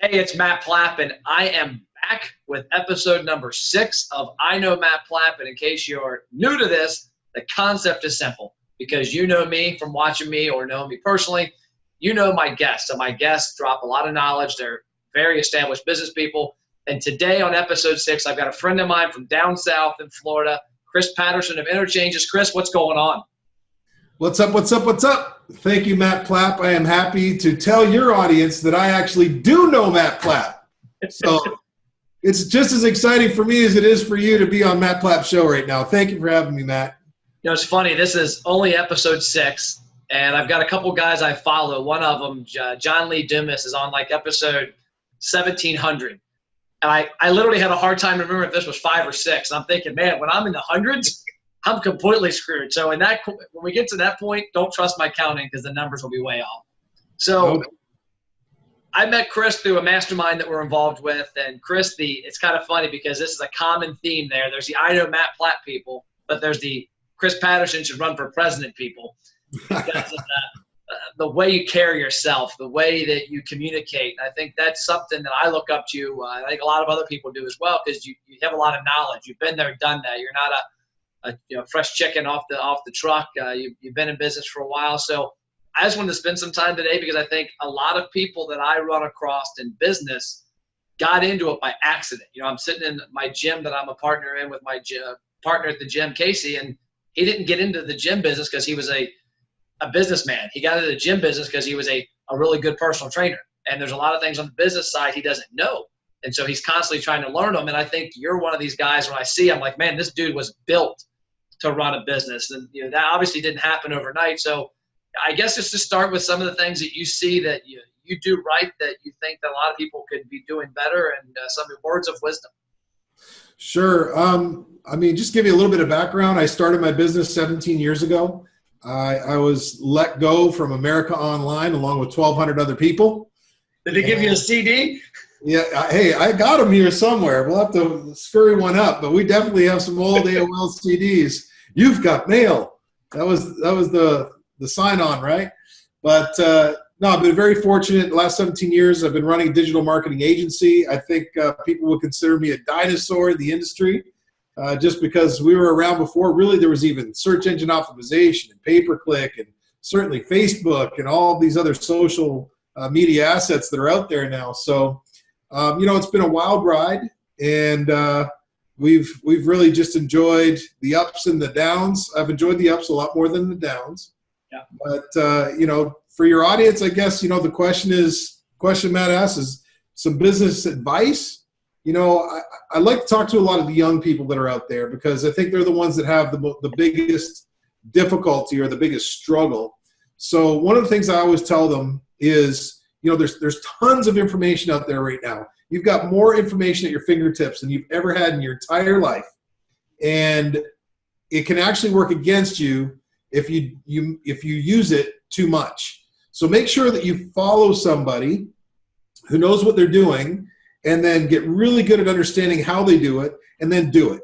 Hey, it's Matt Plapp, and I am back with episode number 6 of I Know Matt Plapp. And in case you're new to this, the concept is simple because you know me from watching me or know me personally. You know my guests. So my guests drop a lot of knowledge. They're very established business people. And today on episode 6, I've got a friend of mine from down south in Florida, Chris Patterson of Interchanges. Chris, what's going on? What's up, what's up, what's up? Thank you, Matt Plapp. I am happy to tell your audience that I actually do know Matt Plapp. So it's just as exciting for me as it is for you to be on Matt Plapp's show right now. Thank you for having me, Matt. You know, it's funny. This is only episode 6, and I've got a couple guys I follow. One of them, John Lee Dumas, is on like episode 1700. And I literally had a hard time remembering if this was 5 or 6. And I'm thinking, man, when I'm in the hundreds, I'm completely screwed. So when we get to that point, don't trust my counting because the numbers will be way off. So Okay. I met Chris through a mastermind that we're involved with. And Chris, it's kind of funny because this is a common theme there. There's the I Know Matt Plapp people, but there's the Chris Patterson should run for president people. Because the way you carry yourself, the way that you communicate. I think that's something that I look up to. I think a lot of other people do as well because you have a lot of knowledge. You've been there, done that. You're not a fresh chicken off the truck. You've been in business for a while. So I just wanted to spend some time today because I think a lot of people that I run across in business got into it by accident. You know, I'm sitting in my gym that I'm a partner in with my partner at the gym, Casey, and he didn't get into the gym business because he was a businessman. He got into the gym business because he was a really good personal trainer. And there's a lot of things on the business side he doesn't know. And so he's constantly trying to learn them. And I think you're one of these guys when I see him, like, man, this dude was built to run a business. And you know that obviously didn't happen overnight. So I guess just to start with some of the things that you see that you do right that you think that a lot of people could be doing better and some words of wisdom. Sure. I mean, just give you a little bit of background. I started my business 17 years ago. I was let go from America Online along with 1,200 other people. Did they give you a CD? Yeah. Hey, I got them here somewhere. We'll have to scurry one up, but we definitely have some old AOL CDs. You've got mail. That was the sign on, right? But no, I've been very fortunate. The last 17 years, I've been running a digital marketing agency. I think people would consider me a dinosaur in the industry. Just because we were around before, really there was even search engine optimization and pay-per-click and certainly Facebook and all these other social media assets that are out there now. So, it's been a wild ride, and we've really just enjoed the ups and the downs. I've enjoyed the ups a lot more than the downs. Yeah. But, for your audience, I guess, the question Matt asks is some business advice. I like to talk to a lot of the young people that are out there because I think they're the ones that have the biggest difficulty or the biggest struggle. So one of the things I always tell them is, there's tons of information out there right now. You've got more information at your fingertips than you've ever had in your entire life. And it can actually work against you if you use it too much. So make sure that you follow somebody who knows what they're doing, and then get really good at understanding how they do it, and then do it.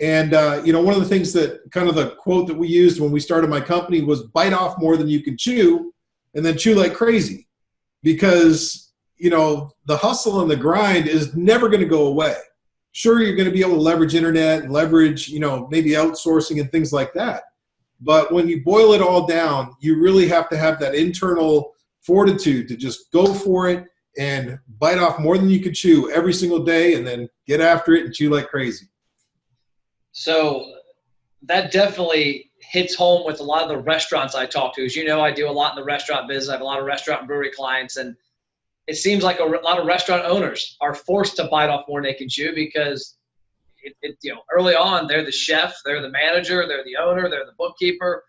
And, one of the things that kind of the quote that we used when we started my company was bite off more than you can chew, and then chew like crazy. Because, the hustle and the grind is never going to go away. Sure, you're going to be able to leverage internet and leverage, maybe outsourcing and things like that. But when you boil it all down, you really have to have that internal fortitude to just go for it and bite off more than you could chew every single day, and then get after it and chew like crazy. So that definitely hits home with a lot of the restaurants I talk to. As you know, I do a lot in the restaurant business. I have a lot of restaurant and brewery clients, and it seems like a lot of restaurant owners are forced to bite off more than they can chew because early on, they're the chef, they're the manager, they're the owner, they're the bookkeeper.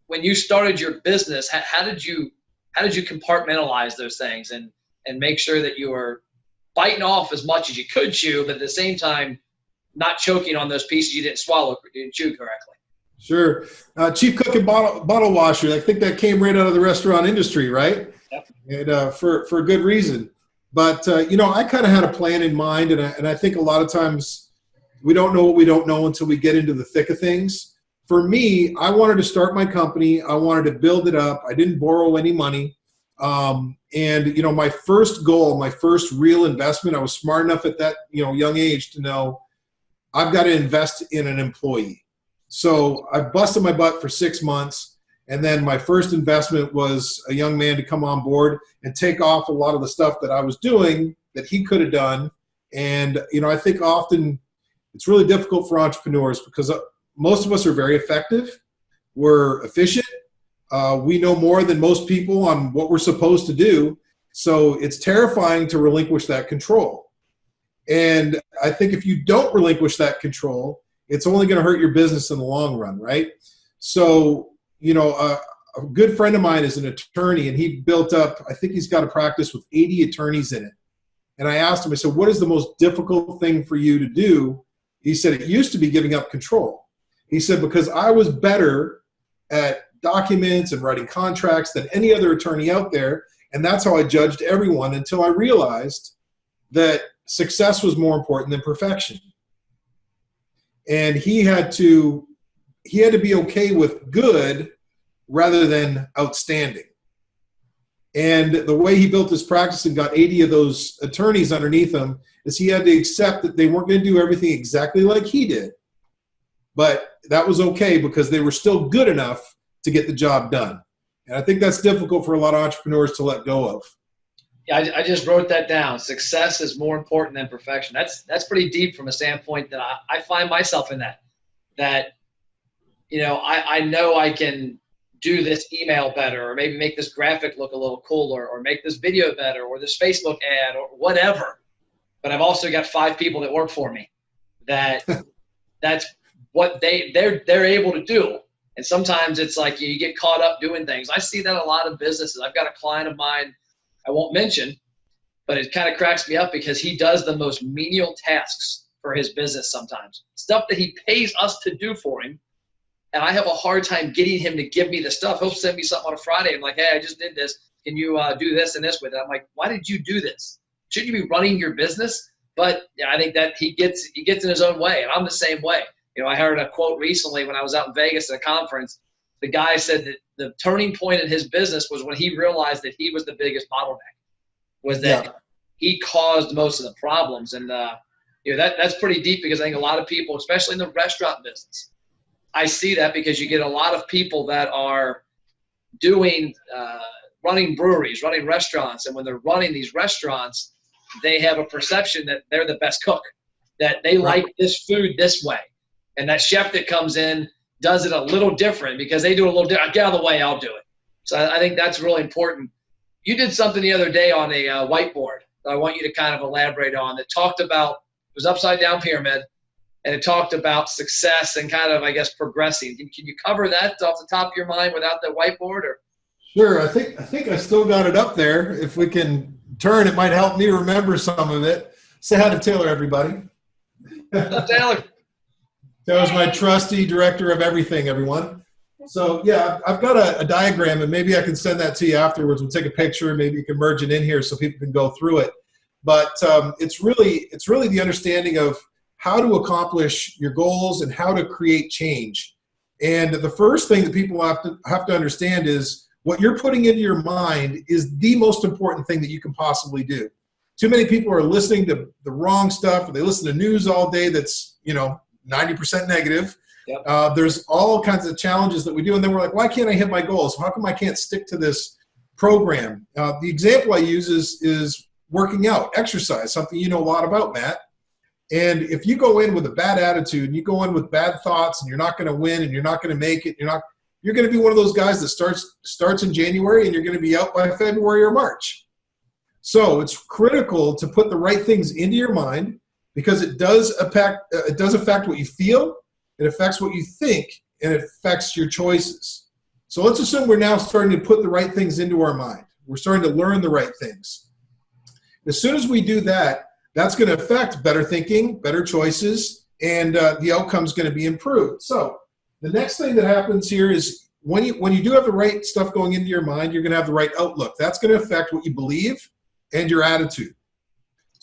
When you started your business, how did you compartmentalize those things and make sure that you were biting off as much as you could chew, but at the same time, not choking on those pieces you didn't chew correctly? Sure. Chief cook and bottle washer. I think that came right out of the restaurant industry, right? Yep. And for a good reason. But, I kind of had a plan in mind, and I think a lot of times we don't know what we don't know until we get into the thick of things. For me, I wanted to start my company. I wanted to build it up. I didn't borrow any money. And, you know, my first goal, my first real investment, I was smart enough at that, you know, young age to know I've got to invest in an employee. So I busted my butt for 6 months. And then my first investment was a young man to come on board and take off a lot of the stuff that I was doing that he could have done. And, you know, I think often it's really difficult for entrepreneurs because most of us are very effective. We're efficient. We know more than most people on what we're supposed to do. So it's terrifying to relinquish that control. And I think if you don't relinquish that control, it's only going to hurt your business in the long run, right? So, you know, a good friend of mine is an attorney, and he built up, I think he's got a practice with 80 attorneys in it. And I asked him, I said, what is the most difficult thing for you to do? He said, it used to be giving up control. He said, because I was better at documents and writing contracts than any other attorney out there. And that's how I judged everyone until I realized that success was more important than perfection. And he had to be okay with good rather than outstanding. And the way he built his practice and got 80 of those attorneys underneath him is he had to accept that they weren't going to do everything exactly like he did. But that was okay because they were still good enough to get the job done. And I think that's difficult for a lot of entrepreneurs to let go of. Yeah, I just wrote that down. Success is more important than perfection. That's pretty deep from a standpoint that I find myself in that, you know I can do this email better, or maybe make this graphic look a little cooler, or make this video better, or this Facebook ad, or whatever. But I've also got 5 people that work for me that's what they're able to do. And sometimes it's like you get caught up doing things. I see that in a lot of businesses. I've got a client of mine I won't mention, but it kind of cracks me up because he does the most menial tasks for his business sometimes. Stuff that he pays us to do for him. And I have a hard time getting him to give me the stuff. He'll send me something on a Friday. I'm like, hey, I just did this. Can you do this and this with it? I'm like, why did you do this? Shouldn't you be running your business? But yeah, I think that he gets in his own way, and I'm the same way. You know, I heard a quote recently when I was out in Vegas at a conference. The guy said that the turning point in his business was when he realized that he was the biggest bottleneck, was that he caused most of the problems. And, you know, that's pretty deep because I think a lot of people, especially in the restaurant business, I see that because you get a lot of people that are doing, running breweries, running restaurants. And when they're running these restaurants, they have a perception that they're the best cook, that they like this food this way. And that chef that comes in does it a little different because they do it a little different. Get out of the way, I'll do it. So I think that's really important. You did something the other day on a whiteboard that I want you to kind of elaborate on that talked about, it was upside down pyramid, and it talked about success and kind of, I guess, progressing. Can you cover that off the top of your mind without the whiteboard? Or? Sure. I think I still got it up there. If we can turn, it might help me remember some of it. Say hi to Tailor, everybody. Hello, Tailor. Tailor's my trusty director of everything, everyone. So, yeah, I've got a diagram, and maybe I can send that to you afterwards. We'll take a picture. Maybe you can merge it in here so people can go through it. But it's really the understanding of how to accomplish your goals and how to create change. And the first thing that people have to understand is what you're putting into your mind is the most important thing that you can possibly do. Too many people are listening to the wrong stuff, or they listen to news all day that's, 90% negative. Yep. There's all kinds of challenges that we do, and then we're like, why can't I hit my goals? How come I can't stick to this program? The example I use is working out, exercise, something you know a lot about, Matt. And if you go in with a bad attitude and you go in with bad thoughts and you're not going to win and you're not going to make it, you're going to be one of those guys that starts in January and you're going to be out by February or March. So it's critical to put the right things into your mind, because it does affect what you feel, it affects what you think, and it affects your choices. So let's assume we're now starting to put the right things into our mind. We're starting to learn the right things. As soon as we do that, that's going to affect better thinking, better choices, and the outcome's going to be improved. So the next thing that happens here is when you do have the right stuff going into your mind, you're going to have the right outlook. That's going to affect what you believe and your attitude.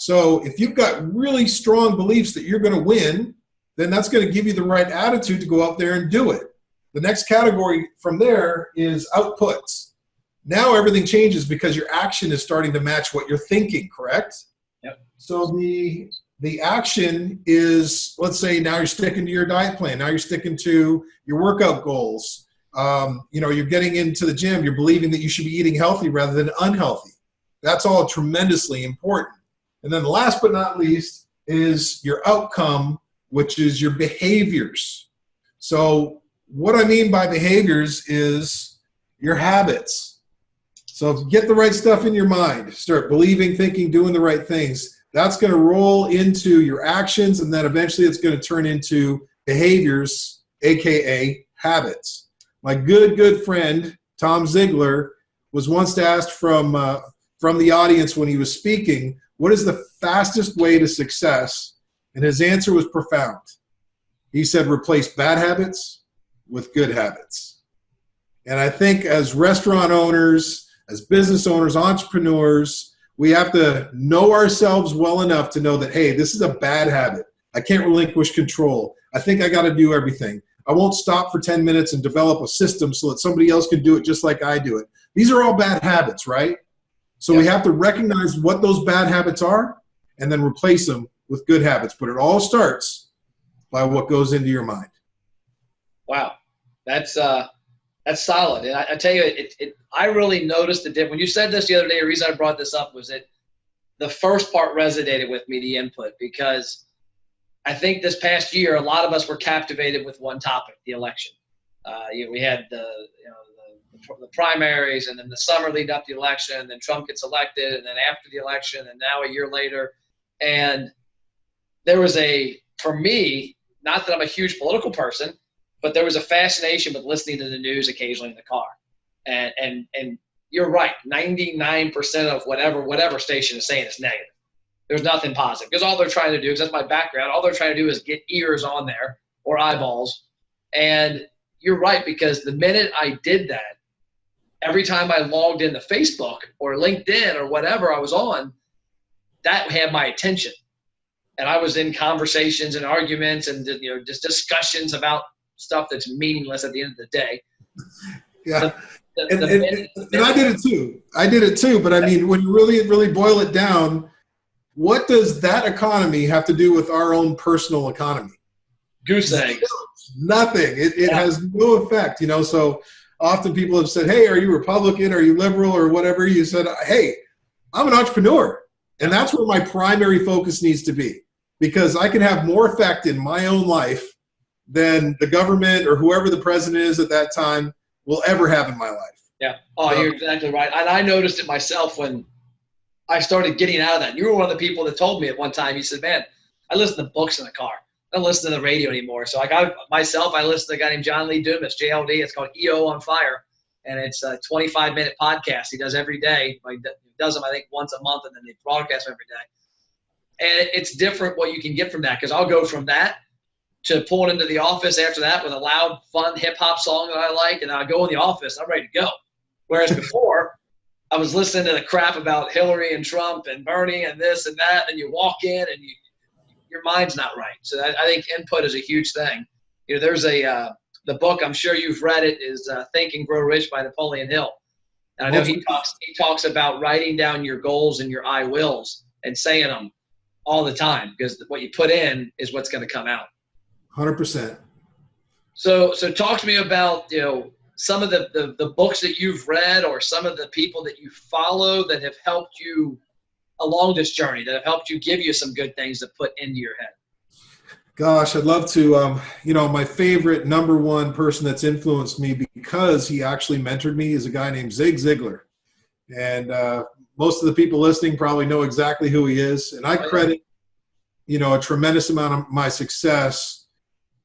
So if you've got really strong beliefs that you're going to win, then that's going to give you the right attitude to go out there and do it. The next category from there is outputs. Now everything changes because your action is starting to match what you're thinking, correct? Yep. So the action is, let's say now you're sticking to your diet plan. Now you're sticking to your workout goals. You're getting into the gym. You're believing that you should be eating healthy rather than unhealthy. That's all tremendously important. And then last but not least is your outcome, which is your behaviors. So what I mean by behaviors is your habits. So if you get the right stuff in your mind, start believing, thinking, doing the right things, that's going to roll into your actions, and then eventually it's going to turn into behaviors, aka habits. My good friend Tom Ziglar was once asked from the audience when he was speaking, what is the fastest way to success? And his answer was profound. He said, replace bad habits with good habits. And I think as restaurant owners, as business owners, entrepreneurs, we have to know ourselves well enough to know that, hey, this is a bad habit. I can't relinquish control. I think I got to do everything. I won't stop for 10 minutes and develop a system so that somebody else can do it just like I do it. These are all bad habits, right? So we have to recognize what those bad habits are and then replace them with good habits. But it all starts by what goes into your mind. Wow. That's solid. And I tell you, I really noticed the difference. When you said this the other day, the reason I brought this up was that the first part resonated with me, the input, because I think this past year, a lot of us were captivated with one topic, the election. We had the primaries, and then the summer lead up to the election, and then Trump gets elected, and then after the election, and now a year later. And there was for me, not that I'm a huge political person, but there was a fascination with listening to the news occasionally in the car. And you're right, 99% of whatever station is saying is negative. There's nothing positive, because all they're trying to do, because that's my background, all they're trying to do is get ears on there or eyeballs. And you're right, because the minute I did that, every time I logged into Facebook or LinkedIn or whatever I was on, that had my attention. And I was in conversations and arguments and just discussions about stuff that's meaningless at the end of the day. Yeah. And I did it too. But I mean, when you really boil it down, what does that economy have to do with our own personal economy? Goose eggs. Nothing. It has no effect, So often people have said, hey, are you Republican? Are you liberal or whatever? You said, hey, I'm an entrepreneur. And that's where my primary focus needs to be, because I can have more effect in my own life than the government or whoever the president is at that time will ever have in my life. Yeah. Oh, you're exactly right. And I noticed it myself when I started getting out of that. You were one of the people that told me at one time, you said, man, I listen to books in the car. I don't listen to the radio anymore. So I listen to a guy named John Lee Dumas, JLD. It's called EO on Fire. And it's a 25-minute podcast he does every day. He does them, I think, once a month, and then they broadcast them every day. And it's different what you can get from that, because I'll go from that to pulling into the office after that with a loud, fun hip-hop song that I like, and I go in the office, I'm ready to go. Whereas before, I was listening to the crap about Hillary and Trump and Bernie and this and that, and you walk in and your mind's not right. So I think input is a huge thing. There's the book, I'm sure you've read it, is Think and Grow Rich by Napoleon Hill. And I know he talks about writing down your goals and your I wills and saying them all the time, because what you put in is what's going to come out. 100%. So talk to me about, some of the books that you've read, or some of the people that you follow that have helped you along this journey, that have helped you, give you some good things to put into your head. Gosh, I'd love to. My favorite number one person that's influenced me because he actually mentored me is a guy named Zig Ziglar. And most of the people listening probably know exactly who he is. And I credit, a tremendous amount of my success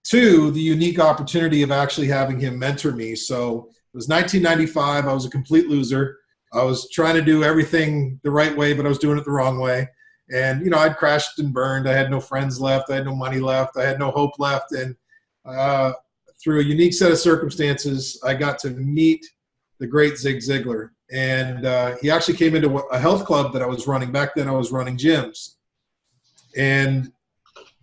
to the unique opportunity of actually having him mentor me. So it was 1995. I was a complete loser. I was trying to do everything the right way, but I was doing it the wrong way. And, I'd crashed and burned. I had no friends left. I had no money left. I had no hope left. And through a unique set of circumstances, I got to meet the great Zig Ziglar. And he actually came into a health club that I was running. Back then I was running gyms. And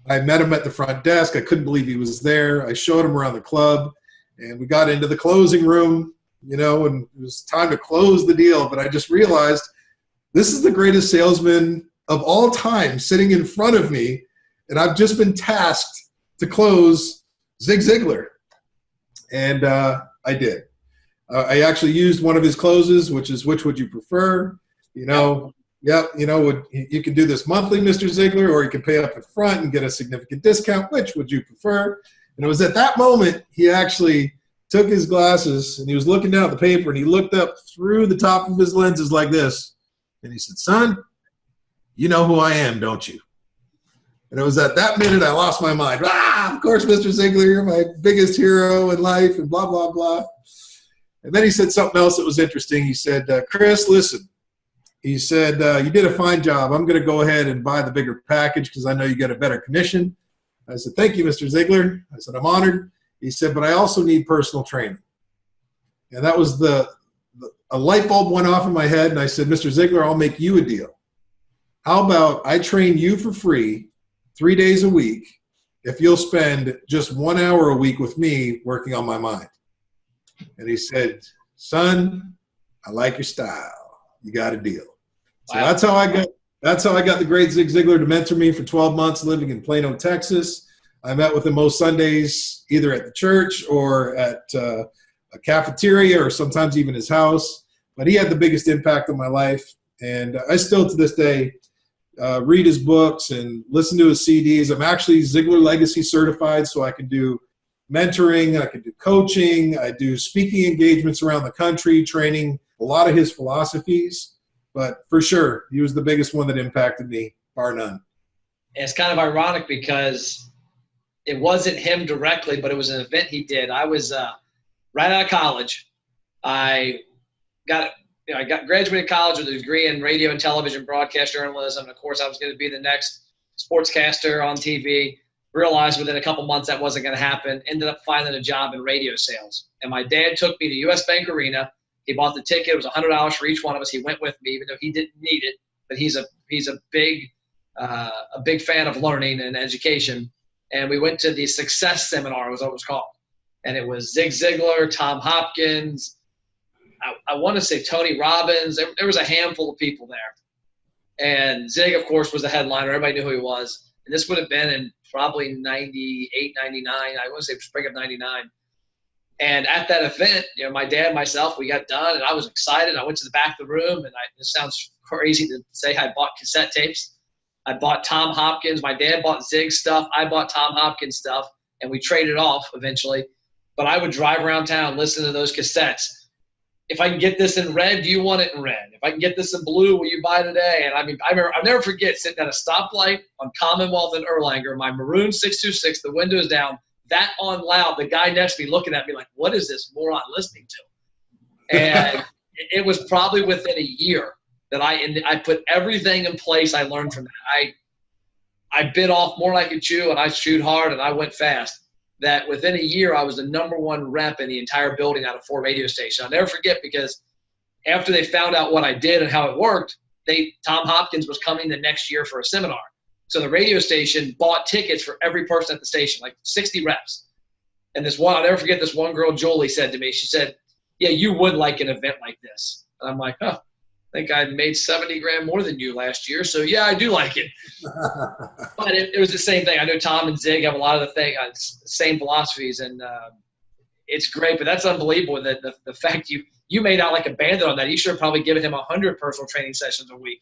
I met him at the front desk. I couldn't believe he was there. I showed him around the club. And we got into the closing room. you know, and it was time to close the deal. But I just realized this is the greatest salesman of all time sitting in front of me, and I've just been tasked to close Zig Ziglar. And I did. I actually used one of his closes, which is, which would you prefer? You know, you can do this monthly, Mr. Ziglar, or you can pay up in front and get a significant discount. Which would you prefer? And it was at that moment he actually took his glasses and he was looking down at the paper and he looked up through the top of his lenses like this. And he said, son, you know who I am, don't you? And it was at that minute I lost my mind. Of course, Mr. Ziglar, you're my biggest hero in life, and blah, blah, blah. And then he said something else that was interesting. He said, Chris, listen. He said, you did a fine job. I'm going to go ahead and buy the bigger package because I know you get a better commission. I said, thank you, Mr. Ziglar. I said, I'm honored. He said, but I also need personal training. And that was a light bulb went off in my head, and I said, Mr. Ziglar, I'll make you a deal. How about I train you for free 3 days a week if you'll spend just 1 hour a week with me working on my mind? And he said, son, I like your style. You got a deal. So wow. That's how I got the great Zig Ziglar to mentor me for 12 months living in Plano, Texas. I met with him most Sundays, either at the church or at a cafeteria or sometimes even his house. But he had the biggest impact on my life. And I still to this day read his books and listen to his CDs. I'm actually Ziglar Legacy certified, so I can do mentoring, I can do coaching, I do speaking engagements around the country, training a lot of his philosophies. But for sure, he was the biggest one that impacted me, bar none. It's kind of ironic because it wasn't him directly, but it was an event he did. I was right out of college. I graduated college with a degree in radio and television broadcast journalism. And of course, I was going to be the next sportscaster on TV. Realized within a couple months that wasn't going to happen. Ended up finding a job in radio sales. And my dad took me to US Bank Arena. He bought the ticket. It was $100 for each one of us. He went with me, even though he didn't need it. But he's a big fan of learning and education. And we went to the Success Seminar, was what it was called. And it was Zig Ziglar, Tom Hopkins, I want to say Tony Robbins. There was a handful of people there. And Zig, of course, was the headliner. Everybody knew who he was. And this would have been in probably 98, 99. I want to say spring of 99. And at that event, you know, my dad and myself, we got done, and I was excited. I went to the back of the room, and this sounds crazy to say I bought cassette tapes. I bought Tom Hopkins. My dad bought Zig stuff. I bought Tom Hopkins stuff, and we traded off eventually. But I would drive around town, listen to those cassettes. If I can get this in red, do you want it in red? If I can get this in blue, will you buy today? And I mean, I'll never forget sitting at a stoplight on Commonwealth in Erlanger, my maroon 626, the windows down, that on loud, the guy next to me looking at me like, what is this moron listening to? And it was probably within a year that I put everything in place I learned from that. I bit off more like a chew, and I chewed hard, and I went fast. That within a year, I was the #1 rep in the entire building out of 4 radio stations. I'll never forget, because after they found out what I did and how it worked, Tom Hopkins was coming the next year for a seminar. So the radio station bought tickets for every person at the station, like 60 reps. And I'll never forget, this one girl, Jolie, said to me, she said, yeah, you would like an event like this. And I'm like, I think I made 70 grand more than you last year. So yeah, I do like it. But it was the same thing. I know Tom and Zig have a lot of the same philosophies, and it's great, but that's unbelievable that the fact you made out like a bandit on that. You should have probably given him 100 personal training sessions a week.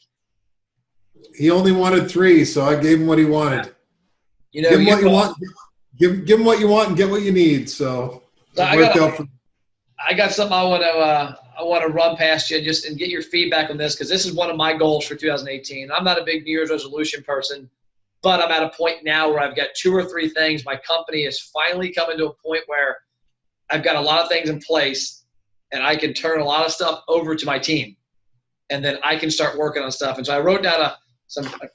He only wanted 3, so I gave him what he wanted. You know, give him what you want. Give him what you want and get what you need. So I got something I want to run past you and get your feedback on this, because this is one of my goals for 2018. I'm not a big New Year's resolution person, but I'm at a point now where I've got 2 or 3 things. My company is finally coming to a point where I've got a lot of things in place, and I can turn a lot of stuff over to my team, and then I can start working on stuff. And so I wrote down a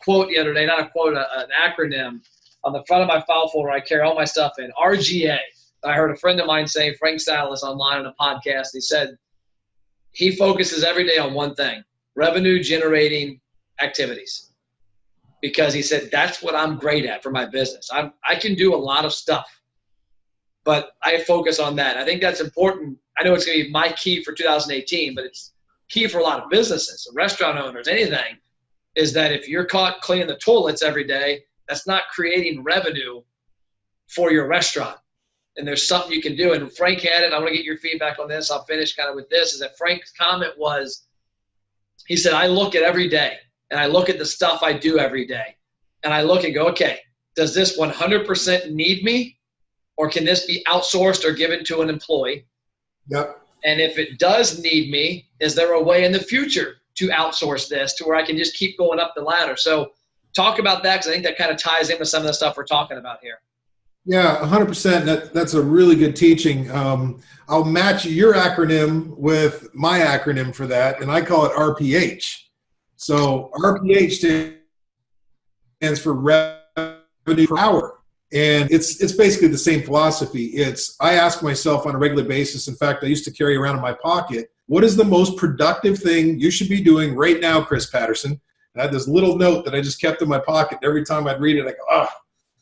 quote the other day, not a quote, an acronym on the front of my file folder I carry all my stuff in, RGA. I heard a friend of mine say, Frank Salas, online on a podcast. He said he focuses every day on one thing: revenue generating activities. Because he said, that's what I'm great at for my business. I can do a lot of stuff, but I focus on that. I think that's important. I know it's going to be my key for 2018, but it's key for a lot of businesses, restaurant owners, anything, is that if you're caught cleaning the toilets every day, that's not creating revenue for your restaurant. And there's something you can do. And Frank had it. I want to get your feedback on this. I'll finish kind of with this, is that Frank's comment was, he said, I look at every day and I look at the stuff I do every day and I look and go, okay, does this 100% need me, or can this be outsourced or given to an employee? Yep. And if it does need me, is there a way in the future to outsource this to where I can just keep going up the ladder? So talk about that, because I think that kind of ties in with some of the stuff we're talking about here. Yeah, 100%. That's a really good teaching. I'll match your acronym with my acronym for that, and I call it RPH. So RPH stands for revenue per hour. And it's basically the same philosophy. I ask myself on a regular basis, in fact, I used to carry around in my pocket, what is the most productive thing you should be doing right now, Chris Patterson? I had this little note that I just kept in my pocket. Every time I'd read it, I go,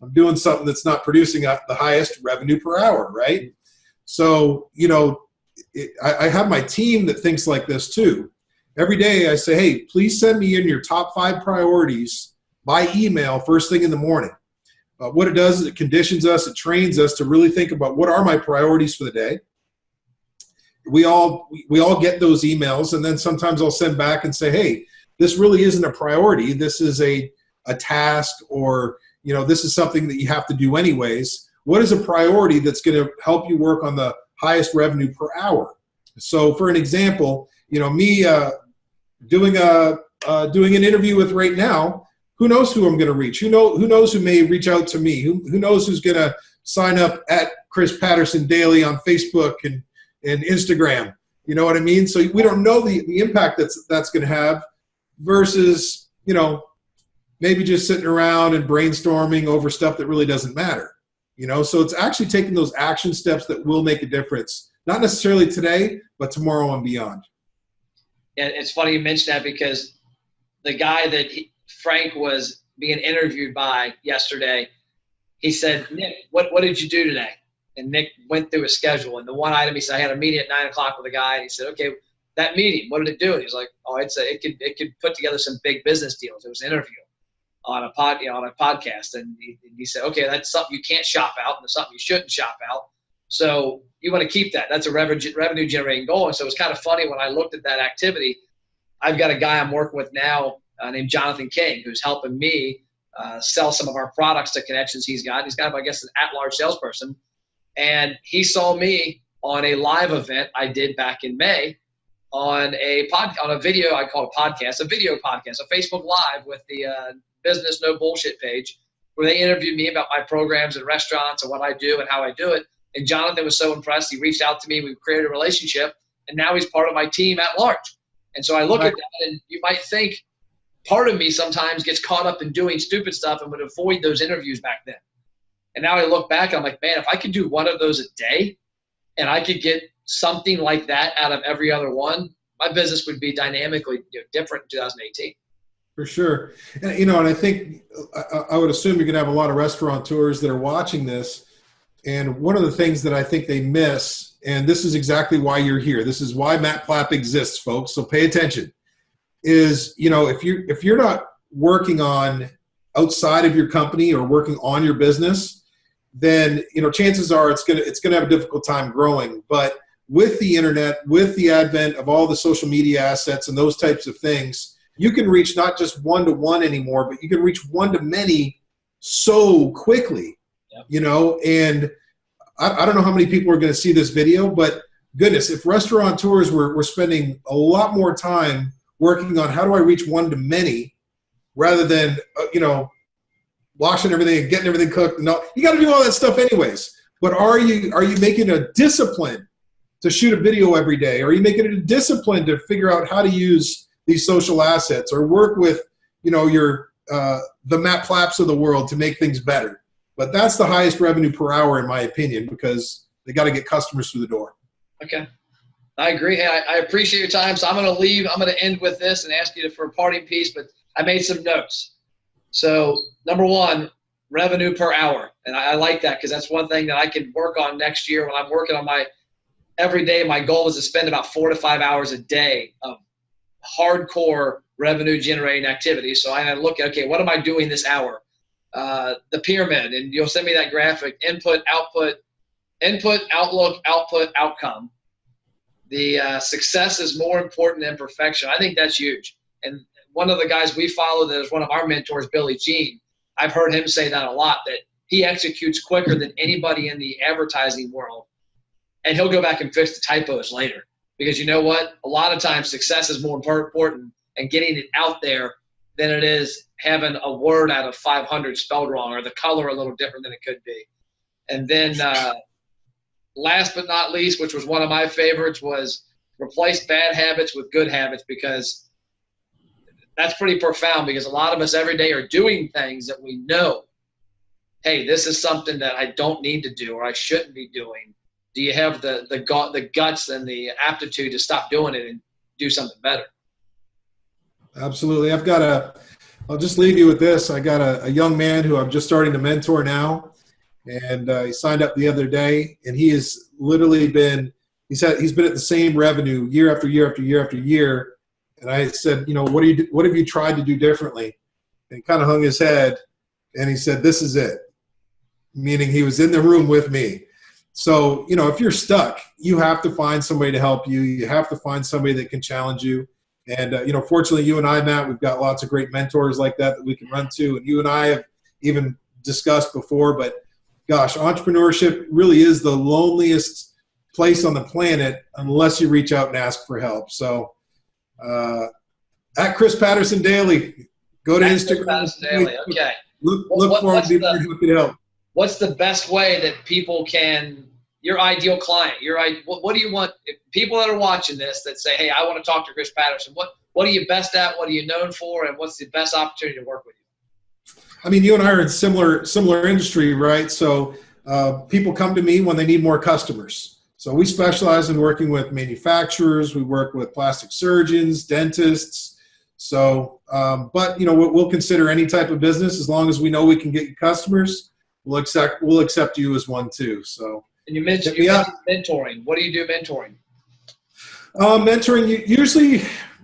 I'm doing something that's not producing the highest revenue per hour, right? So, I have my team that thinks like this too. Every day I say, hey, please send me in your top 5 priorities by email first thing in the morning. What it does is it conditions us, it trains us to really think about what are my priorities for the day. We all get those emails, and then sometimes I'll send back and say, hey, this really isn't a priority. This is a task, or this is something that you have to do anyways. What is a priority that's going to help you work on the highest revenue per hour? So for an example, me doing an interview with right now, who knows who I'm going to reach? Who knows who may reach out to me? Who knows who's going to sign up at Chris Patterson Daily on Facebook and Instagram? You know what I mean? So we don't know the impact that's going to have versus, maybe just sitting around and brainstorming over stuff that really doesn't matter. So it's actually taking those action steps that will make a difference, not necessarily today, but tomorrow and beyond. Yeah, it's funny you mentioned that, because the guy that Frank was being interviewed by yesterday, he said, Nick, what did you do today? And Nick went through his schedule. And the one item, he said, I had a meeting at 9 o'clock with a guy. And he said, okay, that meeting, what did it do? And he's like, oh, it could put together some big business deals. It was an interview on a podcast. And he said, okay, that's something you can't shop out, and it's something you shouldn't shop out. So you want to keep that. That's a revenue generating goal. And so it's kind of funny when I looked at that activity. I've got a guy I'm working with now named Jonathan King, who's helping me sell some of our products to connections he's got. He's got, I guess, an at-large salesperson. And he saw me on a live event I did back in May on a video. I call it a video podcast, a Facebook Live with the Business No Bullshit page, where they interviewed me about my programs and restaurants and what I do and how I do it. And Jonathan was so impressed. He reached out to me. We created a relationship, and now he's part of my team at large. And so I look at that, and you might think part of me sometimes gets caught up in doing stupid stuff and would avoid those interviews back then. And now I look back and I'm like, man, if I could do one of those a day and I could get something like that out of every other one, my business would be dynamically different in 2018. For sure. And I think I would assume you're going to have a lot of restaurateurs that are watching this. And one of the things that I think they miss, and this is exactly why you're here, this is why Matt Plapp exists, folks, so pay attention, is, if you're not working on outside of your company or working on your business, then, chances are it's going to have a difficult time growing. But with the internet, with the advent of all the social media assets and those types of things, you can reach not just one-to-one anymore, but you can reach one-to-many so quickly. Yep. And I don't know how many people are going to see this video, but goodness, if restaurateurs were spending a lot more time working on how do I reach one-to-many rather than, washing everything and getting everything cooked. No, you got to do all that stuff anyways. But are you making a discipline to shoot a video every day? Are you making it a discipline to figure out how to use these social assets or work with, your the Matt Plapps of the world to make things better? But that's the highest revenue per hour, in my opinion, because they got to get customers through the door. Okay. I agree. Hey, I appreciate your time. So I'm going to leave. I'm going to end with this and ask you for a parting piece, but I made some notes. So number one, revenue per hour. And I like that because that's one thing that I can work on next year when I'm working on my every day. My goal is to spend about 4 to 5 hours a day of hardcore revenue generating activities. So I look at, okay, what am I doing this hour? The pyramid, and you'll send me that graphic: input, output, outlook, output, outcome. The success is more important than perfection. I think that's huge. And one of the guys we follow that is one of our mentors, Billy Jean, I've heard him say that a lot, that he executes quicker than anybody in the advertising world. And he'll go back and fix the typos later. Because you know what? A lot of times success is more important and getting it out there than it is having a word out of 500 spelled wrong or the color a little different than it could be. And then last but not least, which was one of my favorites, was replace bad habits with good habits, because that's pretty profound, because a lot of us every day are doing things that we know, hey, this is something that I don't need to do or I shouldn't be doing. Do you have the guts and the aptitude to stop doing it and do something better? Absolutely. I'll just leave you with this. I got a young man who I'm just starting to mentor now, and he signed up the other day, and he has literally been – he's been at the same revenue year after year after year after year. And I said, what have you tried to do differently? And he kind of hung his head, and he said, this is it, meaning he was in the room with me. So, if you're stuck, you have to find somebody to help you. You have to find somebody that can challenge you. And, fortunately, you and I, Matt, we've got lots of great mentors like that we can run to. And you and I have even discussed before, but gosh, entrepreneurship really is the loneliest place on the planet unless you reach out and ask for help. So at Chris Patterson Daily, go to Instagram. Chris Patterson Daily. Okay. Look forward to being happy to help. What's the best way that people can, your ideal client, what do you want, people that are watching this that say, hey, I want to talk to Chris Patterson, what are you best at, what are you known for, and what's the best opportunity to work with you? I mean, you and I are in similar industry, right? So people come to me when they need more customers. So we specialize in working with manufacturers. We work with plastic surgeons, dentists. So, but we'll consider any type of business as long as we know we can get you customers. We'll accept you as one too. So. And you mentioned mentoring. What do you do mentoring? Mentoring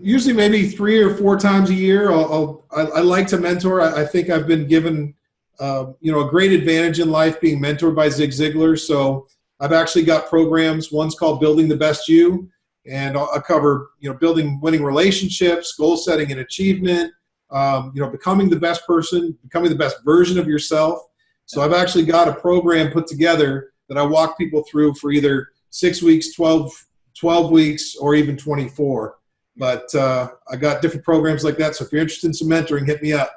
usually maybe 3 or 4 times a year. I like to mentor. I think I've been given a great advantage in life being mentored by Zig Ziglar. So I've actually got programs. One's called Building the Best You, and I cover winning relationships, goal setting and achievement. Becoming the best person, becoming the best version of yourself. So I've actually got a program put together that I walk people through for either 6 weeks, 12 weeks, or even 24. But I got different programs like that. So if you're interested in some mentoring, hit me up.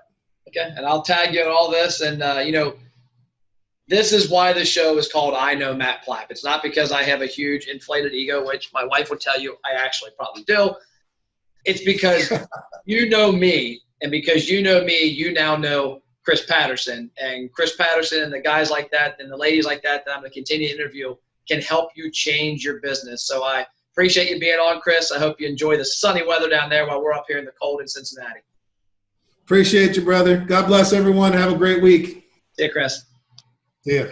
Okay, and I'll tag you in all this. And, this is why the show is called I Know Matt Plapp. It's not because I have a huge inflated ego, which my wife would tell you I actually probably do. It's because you know me, and because you know me, you now know Chris Patterson, and Chris Patterson and the guys like that and the ladies like that I'm going to continue to interview can help you change your business. So I appreciate you being on, Chris. I hope you enjoy the sunny weather down there while we're up here in the cold in Cincinnati. Appreciate you, brother. God bless everyone. Have a great week. See you, Chris. See ya.